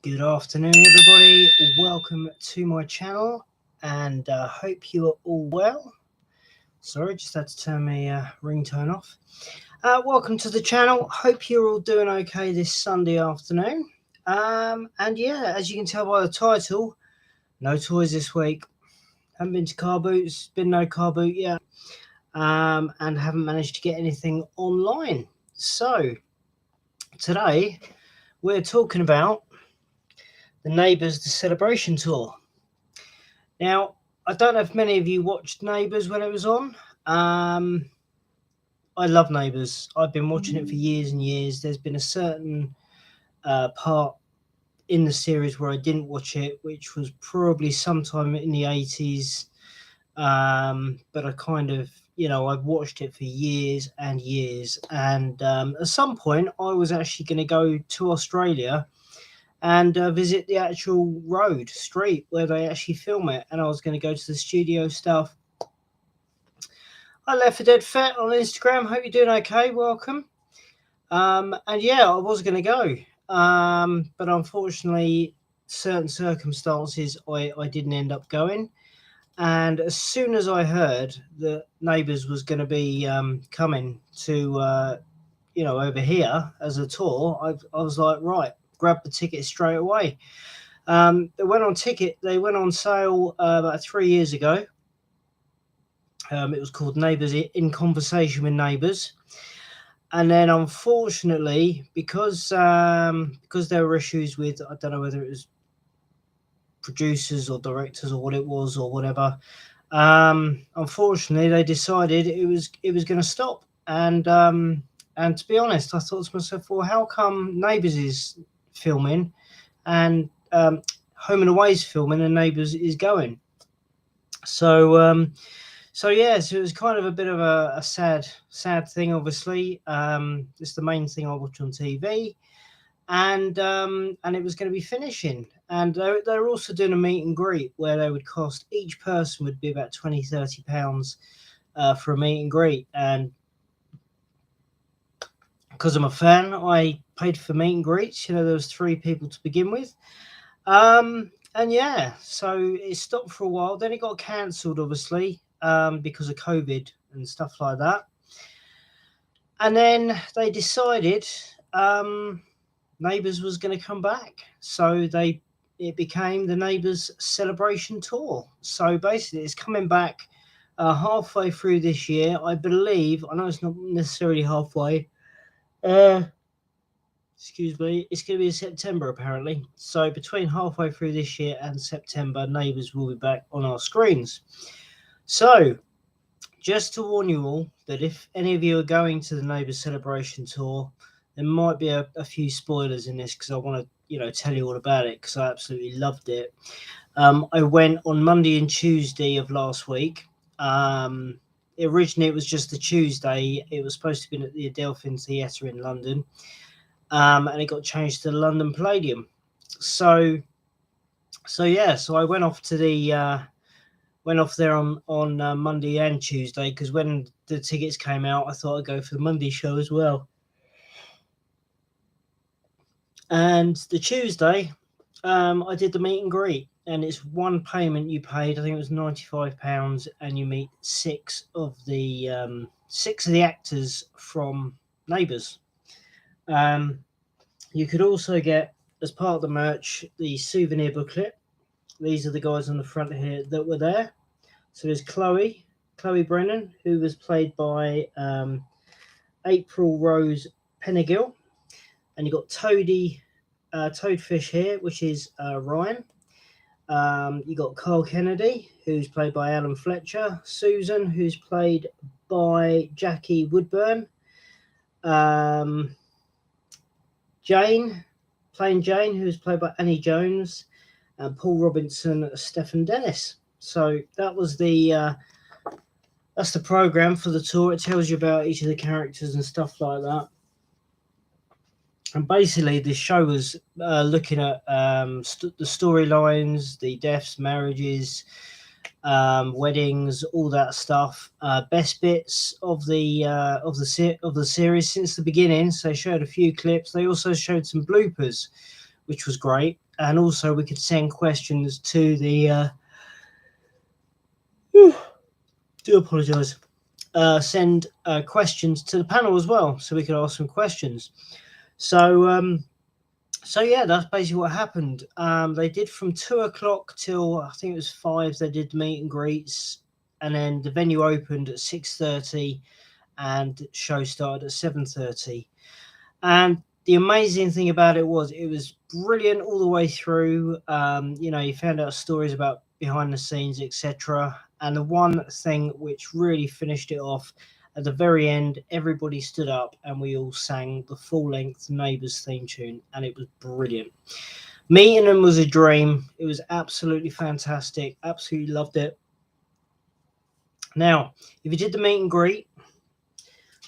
Good afternoon, everybody. Welcome to my channel, and hope you are all well. Sorry, just had to turn my ringtone off. Welcome to the channel. Hope you're all doing okay this Sunday afternoon. And yeah, as you can tell by the title, no toys this week. Haven't been to car boots, been no car boot yet, and haven't managed to get anything online. So today we're talking about the Neighbours the Celebration Tour. Now, I don't know if many of you watched Neighbours when it was on. I love Neighbours. I've been watching it for years and years. There's been a certain part in the series where I didn't watch it, which was probably sometime in the 80s. But I kind of, I've watched it for years and years. And at some point, I was actually going to go to Australia and visit the actual street where they actually film it. And I was going to go to the studio stuff. I left for dead fat on Instagram. Hope you're doing okay. Welcome. And yeah, I was going to go. But unfortunately, certain circumstances, I didn't end up going. And as soon as I heard that Neighbours was going to be coming to, over here as a tour, I was like, right, grab the ticket straight away. They went on sale about 3 years ago. It was called Neighbours in Conversation with Neighbours. And then unfortunately, because there were issues with, I don't know whether it was producers or directors or what it was or whatever, unfortunately they decided it was going to stop. And to be honest, I thought to myself, well, how come Neighbours is filming and Home and Away's filming and Neighbours is going? So yeah, so it was kind of a bit of a sad thing, obviously. It's the main thing I watch on TV. And it was going to be finishing. And they were also doing a meet and greet where they would cost, each person would be about £20-30 for a meet and greet. And because I'm a fan, I paid for meet and greets. There was 3 people to begin with. And yeah, so it stopped for a while. Then it got cancelled, obviously, because of COVID and stuff like that. And then they decided Neighbours was going to come back. So it became the Neighbours Celebration Tour. So basically it's coming back halfway through this year, I believe. I know it's not necessarily halfway. Excuse me, it's going to be in September apparently. So between halfway through this year and September, Neighbours will be back on our screens. So just to warn you all that if any of you are going to the Neighbours Celebration Tour, there might be a few spoilers in this because I want to, tell you all about it because I absolutely loved it. I went on Monday and Tuesday of last week. Originally, it was just the Tuesday. It was supposed to be at the Adelphin Theatre in London. And it got changed to the London Palladium. So yeah, so I went off to went off there on Monday and Tuesday because when the tickets came out, I thought I'd go for the Monday show as well. And the Tuesday, I did the meet and greet, and it's one payment you paid. I think it was £95, and you meet 6 of the actors from Neighbours. You could also get, as part of the merch, the souvenir booklet. These are the guys on the front here that were there. So there's Chloe Brennan, who was played by April Rose Pennegill. And you've got Toadfish here, which is Ryan. You got Carl Kennedy, who's played by Alan Fletcher. Susan, who's played by Jackie Woodburn. Jane, who's played by Annie Jones. And Paul Robinson, Stephen Dennis. So that was that's the program for the tour. It tells you about each of the characters and stuff like that. And basically, this show was looking at the storylines, the deaths, marriages, weddings, all that stuff. Best bits of the series since the beginning. So they showed a few clips. They also showed some bloopers, which was great. And also we could send questions to the do apologise. Send questions to the panel as well, so we could ask some questions. So yeah, that's basically what happened. They did from 2 o'clock till I think it was 5. They did the meet and greets, and then the venue opened at 6:30, and show started at 7:30. And the amazing thing about it was brilliant all the way through. You found out stories about behind the scenes, etc. And the one thing which really finished it off, at the very end, everybody stood up and we all sang the full-length Neighbours theme tune, and it was brilliant. Meeting them was a dream. It was absolutely fantastic. Absolutely loved it. Now, if you did the meet and greet,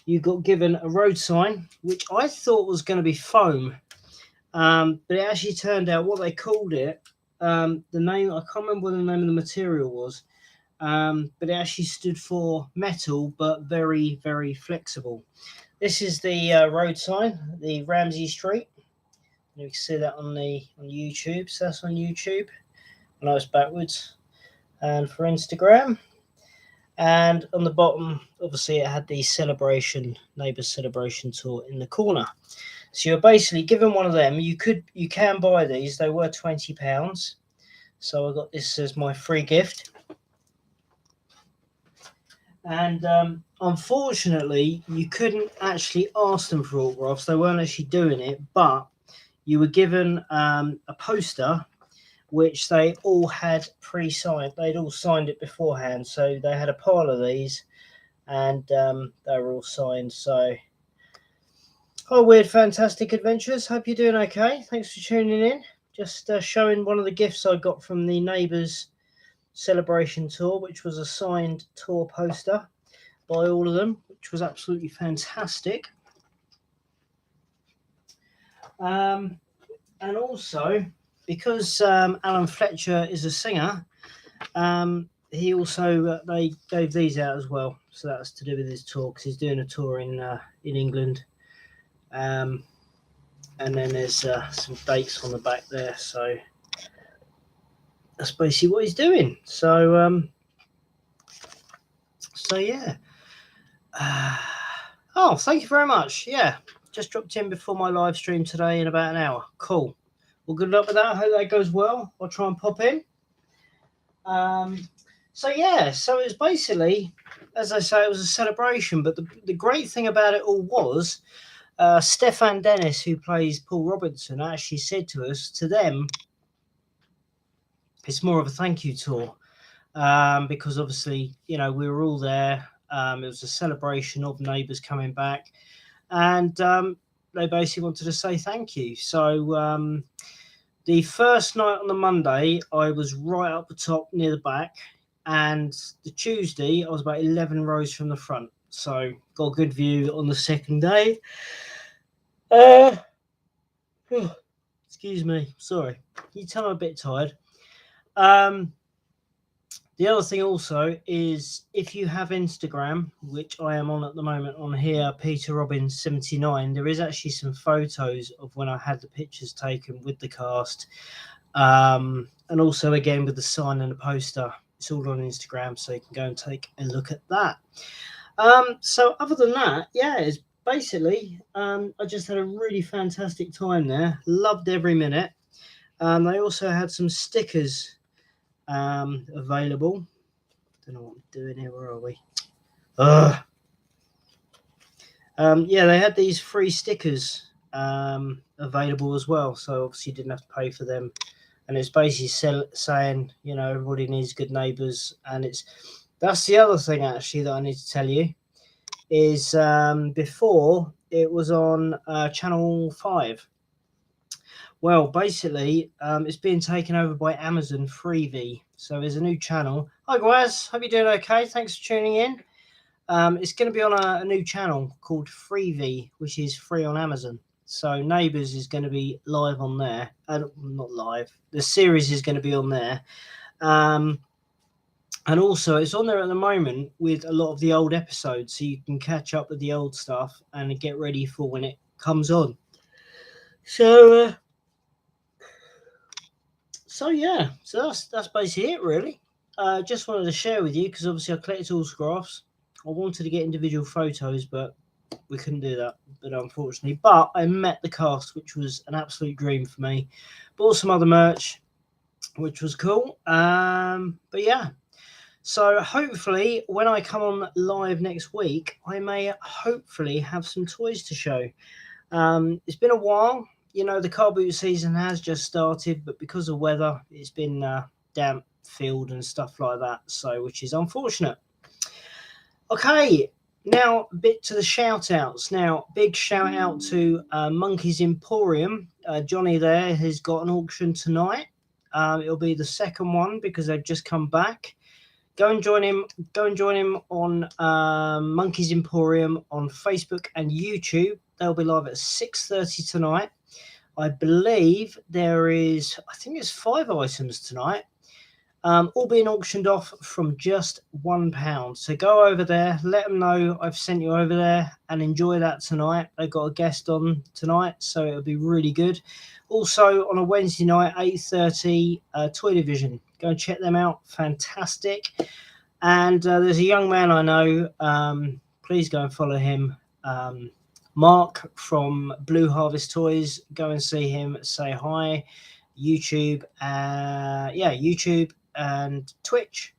you got given a road sign, which I thought was going to be foam, but it actually turned out what they called it. The name, I can't remember what the name of the material was, but it actually stood for metal, but very, very flexible. This is the road sign, the Ramsey Street. You can see that on YouTube. So that's on YouTube. I know it's backwards. And for Instagram. And on the bottom, obviously, it had the Neighbours celebration tour in the corner. So you're basically given one of them. You can buy these. They were £20. So I got this as my free gift. And unfortunately, you couldn't actually ask them for autographs. They weren't actually doing it, but you were given a poster which they all had pre-signed. They'd all signed it beforehand. So they had a pile of these, and they were all signed. So, Weird Fantastic Adventures. Hope you're doing okay. Thanks for tuning in. Just showing one of the gifts I got from the Neighbours celebration tour, which was a signed tour poster by all of them, which was absolutely fantastic. And also, because Alan Fletcher is a singer, he also they gave these out as well. So that's to do with his tour, because he's doing a tour in England. And then there's some dates on the back there. So that's basically what he's doing. So yeah. Oh, thank you very much. Yeah, just dropped in before my live stream today in about an hour. Cool. Well, good luck with that. I hope that goes well. I'll try and pop in. So yeah, so it was basically, as I say, it was a celebration. But the great thing about it all was Stefan Dennis, who plays Paul Robinson, actually said to us, to them, it's more of a thank you tour, because obviously, we were all there. It was a celebration of Neighbours coming back, and they basically wanted to say thank you. So the first night on the Monday, I was right up the top near the back, and the Tuesday, I was about 11 rows from the front. So got a good view on the second day. Excuse me, sorry. You tell I'm a bit tired. The other thing also is, if you have Instagram, which I am on at the moment on here, Peter Robbins 79, there is actually some photos of when I had the pictures taken with the cast, and also again with the sign and the poster. It's all on Instagram, so you can go and take a look at that. So other than that, yeah, it's basically I just had a really fantastic time there. Loved every minute. They also had some stickers available. Don't know what I'm doing here. Where are we? Yeah, they had these free stickers available as well, so obviously you didn't have to pay for them. And it's basically saying, everybody needs good neighbours. And that's the other thing actually that I need to tell you is, before it was on Channel 5. Well, basically, it's being taken over by Amazon Freevee. So there's a new channel. Hi, guys. Hope you're doing okay. Thanks for tuning in. It's going to be on a new channel called Freevee, which is free on Amazon. So Neighbours is going to be live on there. Not live. The series is going to be on there. And also, it's on there at the moment with a lot of the old episodes. So you can catch up with the old stuff and get ready for when it comes on. So... So yeah, so that's basically it really. Just wanted to share with you because obviously I collect autographs. I wanted to get individual photos, but we couldn't do that, but unfortunately. But I met the cast, which was an absolute dream for me. Bought some other merch, which was cool. But yeah, so hopefully when I come on live next week, I may hopefully have some toys to show. It's been a while. You know, the car boot season has just started, but because of weather, it's been damp field and stuff like that. So, which is unfortunate. Okay, now a bit to the shout outs. Now, big shout out to Monkey's Emporium. Johnny there has got an auction tonight. It'll be the second one because they've just come back. Go and join him. Go and join him on Monkey's Emporium on Facebook and YouTube. They'll be live at 6:30 tonight. I believe there is, I think it's 5 items tonight, all being auctioned off from just £1. So go over there, let them know I've sent you over there, and enjoy that tonight. They've got a guest on tonight, so it'll be really good. Also on a Wednesday night, 8:30, Toy Division. Go and check them out. Fantastic. And there's a young man I know. Please go and follow him. Mark from Blue Harvest Toys. Go and see him. Say hi. YouTube. YouTube and Twitch.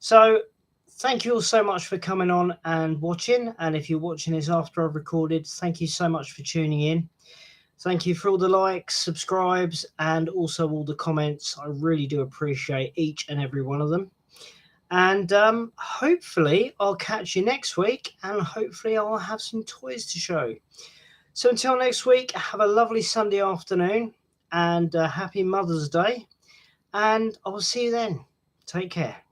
So thank you all so much for coming on and watching. And if you're watching this after I've recorded, thank you so much for tuning in. Thank you for all the likes, subscribes, and also all the comments. I really do appreciate each and every one of them. And hopefully I'll catch you next week, and hopefully I'll have some toys to show. So until next week, have a lovely Sunday afternoon, and happy Mother's Day. And I'll see you then. Take care.